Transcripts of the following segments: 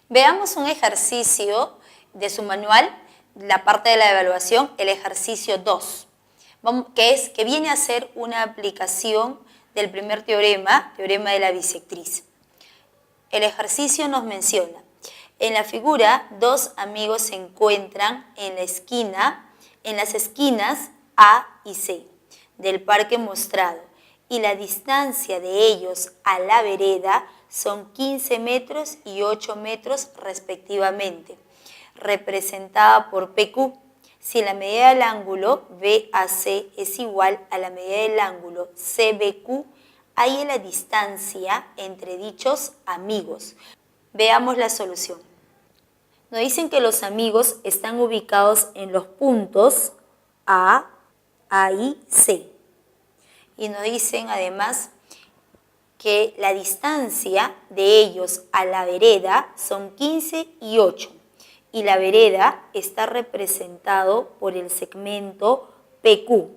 Veamos un ejercicio de su manual, la parte de la evaluación, el ejercicio 2, que viene a ser una aplicación del primer teorema, teorema de la bisectriz. El ejercicio nos menciona, en la figura, dos amigos se encuentran en las esquinas A y C del parque mostrado, y la distancia de ellos a la vereda son 15 metros y 8 metros respectivamente, representada por PQ. Si la medida del ángulo BAC es igual a la medida del ángulo CBQ, hay la distancia entre dichos amigos. Veamos la solución. Nos dicen que los amigos están ubicados en los puntos A y C. Y nos dicen además que la distancia de ellos a la vereda son 15 y 8. Y la vereda está representado por el segmento PQ.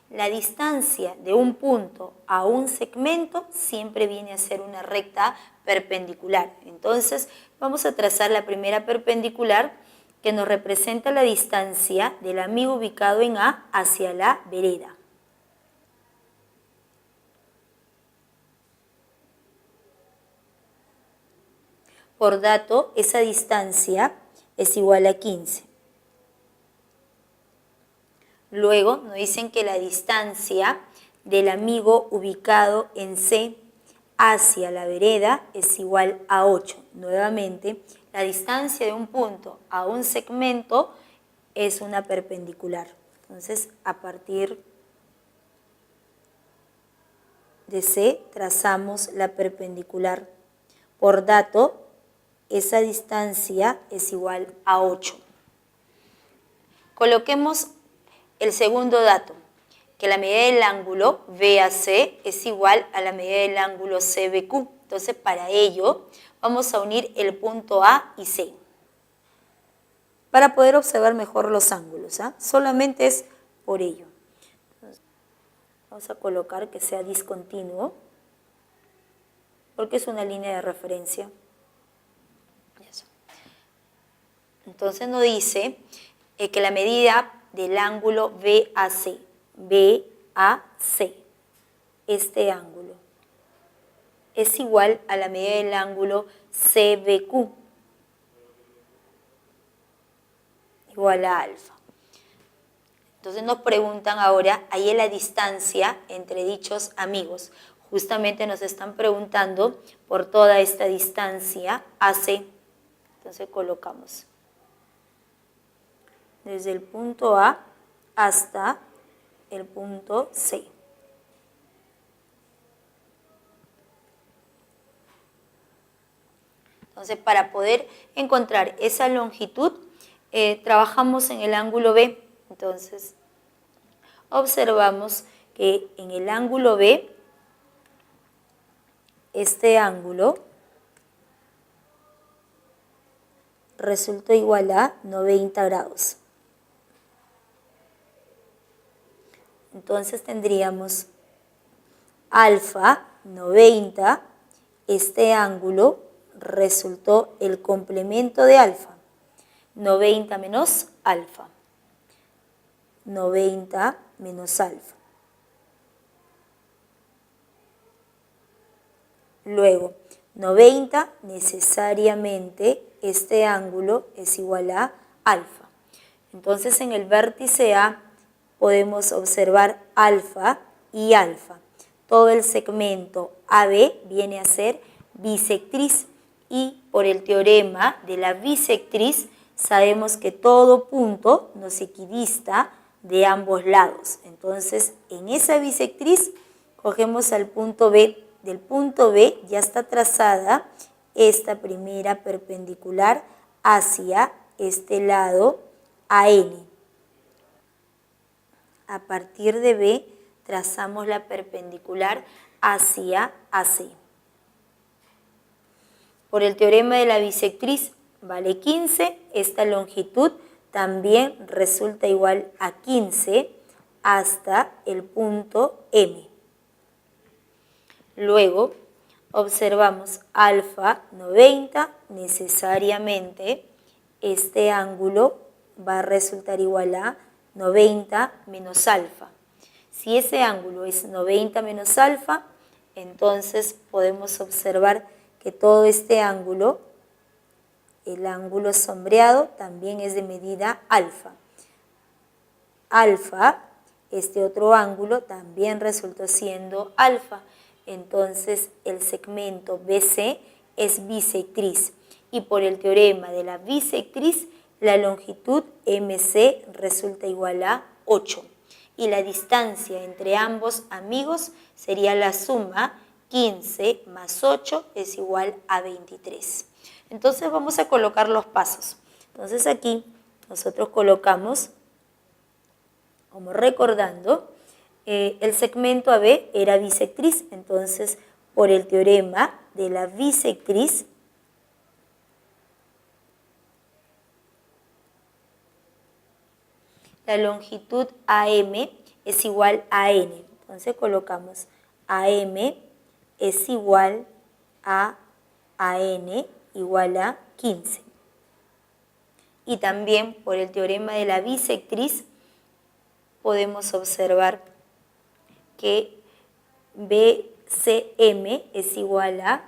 La distancia de un punto a un segmento siempre viene a ser una recta perpendicular. Entonces vamos a trazar la primera perpendicular que nos representa la distancia del amigo ubicado en A hacia la vereda. Por dato, esa distancia es igual a 15. Luego nos dicen que la distancia del amigo ubicado en C hacia la vereda es igual a 8. Nuevamente, la distancia de un punto a un segmento es una perpendicular. Entonces, a partir de C trazamos la perpendicular. Por dato, esa distancia es igual a 8. Coloquemos el segundo dato, que la medida del ángulo BAC es igual a la medida del ángulo CBQ. Entonces, para ello, vamos a unir el punto A y C para poder observar mejor los ángulos. Solamente es por ello. Entonces, vamos a colocar que sea discontinuo, porque es una línea de referencia. Entonces nos dice que la medida del ángulo BAC, este ángulo, es igual a la medida del ángulo CBQ, igual a alfa. Entonces nos preguntan ahora, ahí es la distancia entre dichos amigos. Justamente nos están preguntando por toda esta distancia AC. Entonces colocamos desde el punto A hasta el punto C. Entonces, para poder encontrar esa longitud, trabajamos en el ángulo B. Entonces, observamos que en el ángulo B, este ángulo resulta igual a 90 grados. Entonces tendríamos alfa 90, este ángulo resultó el complemento de alfa, 90 menos alfa, 90 menos alfa. Luego, 90 necesariamente este ángulo es igual a alfa. Entonces en el vértice A podemos observar alfa y alfa. Todo el segmento AB viene a ser bisectriz y por el teorema de la bisectriz sabemos que todo punto nos equidista de ambos lados. Entonces en esa bisectriz cogemos al punto B. Del punto B ya está trazada esta primera perpendicular hacia este lado AN. A partir de B trazamos la perpendicular hacia AC. Por el teorema de la bisectriz vale 15, esta longitud también resulta igual a 15 hasta el punto M. Luego observamos alfa 90, necesariamente este ángulo va a resultar igual a 90 menos alfa. Si ese ángulo es 90 menos alfa, entonces podemos observar que todo este ángulo, el ángulo sombreado, también es de medida alfa. Alfa, este otro ángulo, también resultó siendo alfa. Entonces el segmento BC es bisectriz. Y por el teorema de la bisectriz, la longitud MC resulta igual a 8. Y la distancia entre ambos amigos sería la suma 15 más 8 es igual a 23. Entonces vamos a colocar los pasos. Entonces aquí nosotros colocamos, como recordando, el segmento AB era bisectriz. Entonces por el teorema de la bisectriz, la longitud AM es igual a N. Entonces colocamos AM es igual a AN igual a 15. Y también por el teorema de la bisectriz podemos observar que BCM es igual a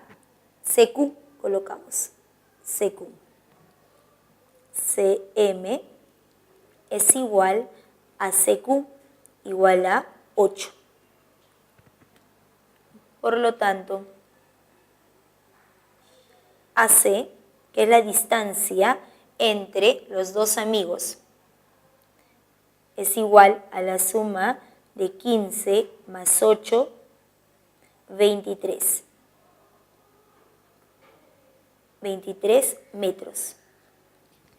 CQ. Colocamos CQ. CM es igual a CQ igual a 8. Por lo tanto, AC, que es la distancia entre los dos amigos, es igual a la suma de 15 más 8, 23. 23 metros.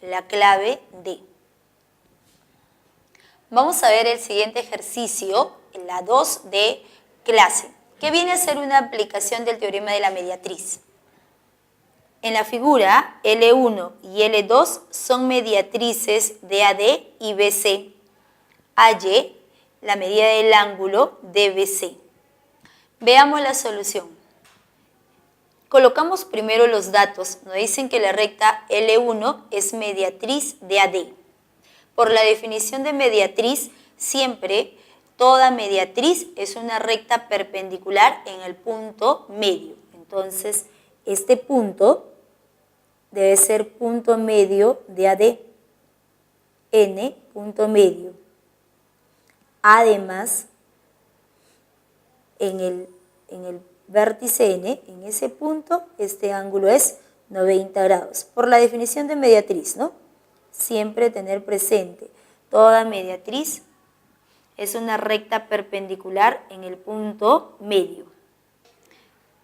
La clave D. Vamos a ver el siguiente ejercicio, la 2 de clase, que viene a ser una aplicación del teorema de la mediatriz. En la figura, L1 y L2 son mediatrices de AD y BC. AY, la medida del ángulo DBC. Veamos la solución. Colocamos primero los datos. Nos dicen que la recta L1 es mediatriz de AD. Por la definición de mediatriz, siempre toda mediatriz es una recta perpendicular en el punto medio. Entonces, este punto debe ser punto medio de AD. N, punto medio. Además, en el vértice N, en ese punto, este ángulo es 90 grados. Por la definición de mediatriz, ¿no? Siempre tener presente, toda mediatriz es una recta perpendicular en el punto medio.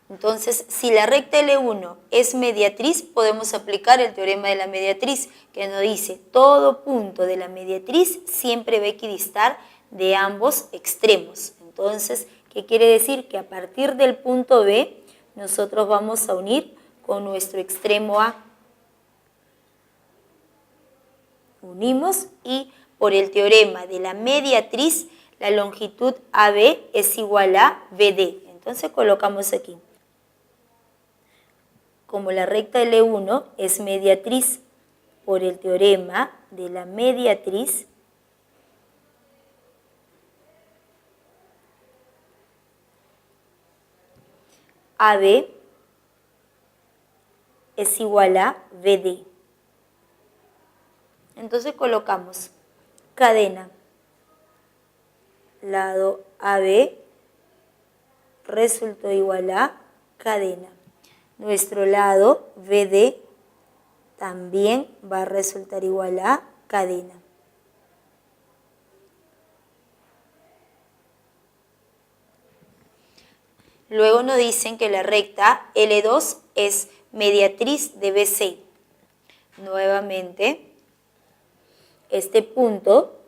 Entonces, si la recta L1 es mediatriz, podemos aplicar el teorema de la mediatriz, que nos dice todo punto de la mediatriz siempre va a equidistar de ambos extremos. Entonces, ¿qué quiere decir? Que a partir del punto B, nosotros vamos a unir con nuestro extremo A. Unimos y por el teorema de la mediatriz, la longitud AB es igual a BD. Entonces colocamos aquí. Como la recta L1 es mediatriz, por el teorema de la mediatriz, AB es igual a BD. Entonces colocamos cadena, lado AB resultó igual a cadena. Nuestro lado BD también va a resultar igual a cadena. Luego nos dicen que la recta L2 es mediatriz de BC. Nuevamente, este punto,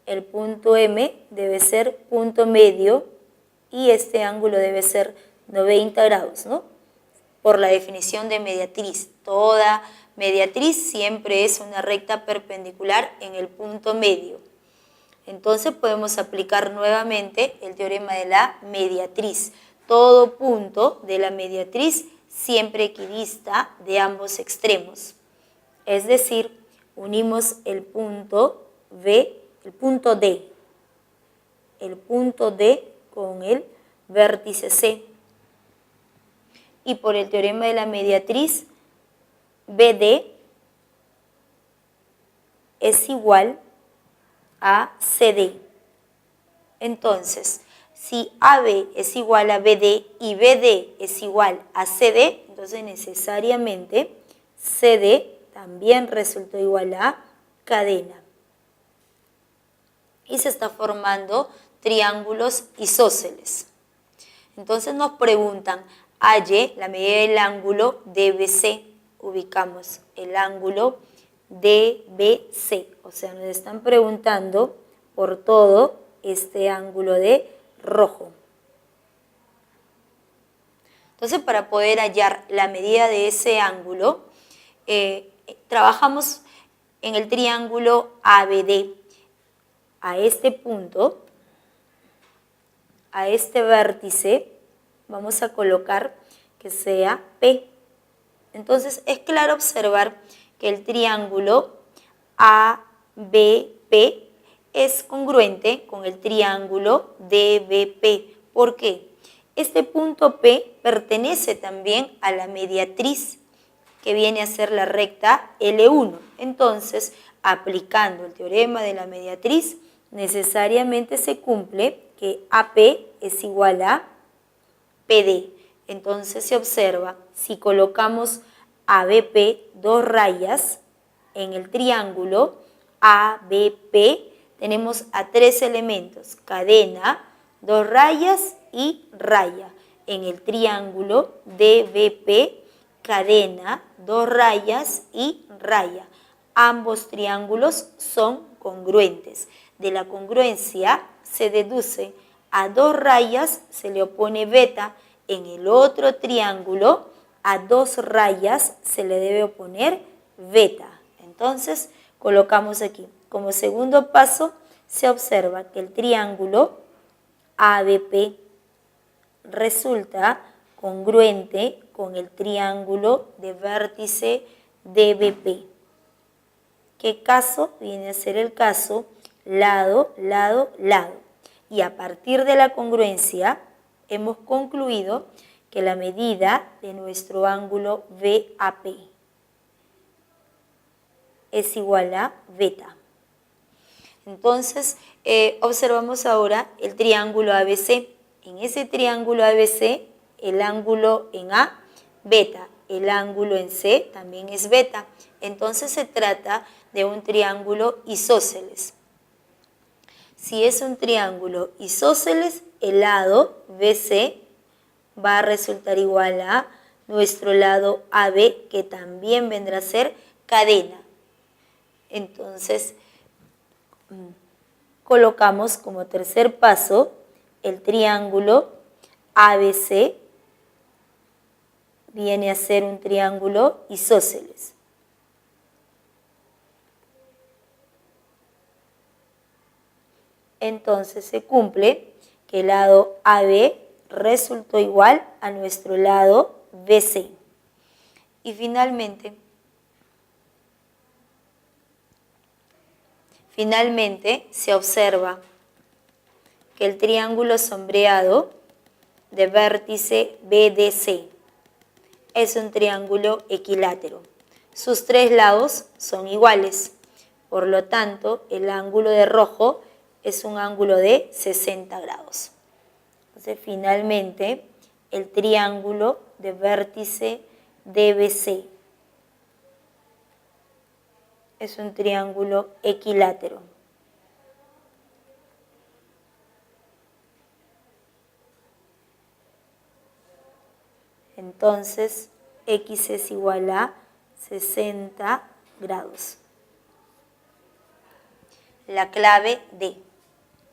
el punto M, debe ser punto medio y este ángulo debe ser 90 grados, ¿no? Por la definición de mediatriz. Toda mediatriz siempre es una recta perpendicular en el punto medio. Entonces podemos aplicar nuevamente el teorema de la mediatriz. todo punto de la mediatriz siempre equidista de ambos extremos. Es decir, unimos el punto B, el punto D con el vértice C. Y por el teorema de la mediatriz, BD es igual a CD. Entonces, si AB es igual a BD y BD es igual a CD, entonces necesariamente CD también resultó igual a cadena. Y se está formando triángulos isósceles. Entonces nos preguntan, halle la medida del ángulo DBC. Ubicamos el ángulo DBC. O sea, nos están preguntando por todo este ángulo de rojo. Entonces, para poder hallar la medida de ese ángulo, trabajamos en el triángulo ABD. A este punto, a este vértice, vamos a colocar que sea P. Entonces, es claro observar que el triángulo ABP es congruente con el triángulo DBP. ¿Por qué? Este punto P pertenece también a la mediatriz, que viene a ser la recta L1. Entonces, aplicando el teorema de la mediatriz, necesariamente se cumple que AP es igual a PD. Entonces se observa, si colocamos ABP dos rayas en el triángulo ABP, tenemos a tres elementos, cadena, dos rayas y raya. En el triángulo DBP, cadena, dos rayas y raya. Ambos triángulos son congruentes. De la congruencia se deduce a dos rayas se le opone beta, en el otro triángulo a dos rayas se le debe oponer beta. Entonces colocamos aquí. Como segundo paso se observa que el triángulo ABP resulta congruente con el triángulo de vértice DBP. ¿Qué caso? Viene a ser el caso lado, lado, lado. Y a partir de la congruencia hemos concluido que la medida de nuestro ángulo VAP es igual a beta. Entonces, observamos ahora el triángulo ABC. En ese triángulo ABC, el ángulo en A, beta. El ángulo en C también es beta. Entonces, se trata de un triángulo isósceles. Si es un triángulo isósceles, el lado BC va a resultar igual a nuestro lado AB, que también vendrá a ser cadena. Entonces, colocamos como tercer paso el triángulo ABC, viene a ser un triángulo isósceles. Entonces se cumple que el lado AB resultó igual a nuestro lado BC. Y finalmente se observa que el triángulo sombreado de vértice BDC es un triángulo equilátero. Sus tres lados son iguales. Por lo tanto, el ángulo de rojo es un ángulo de 60 grados. Entonces, finalmente, el triángulo de vértice DBC es un triángulo equilátero. Entonces, X es igual a 60 grados. La clave D.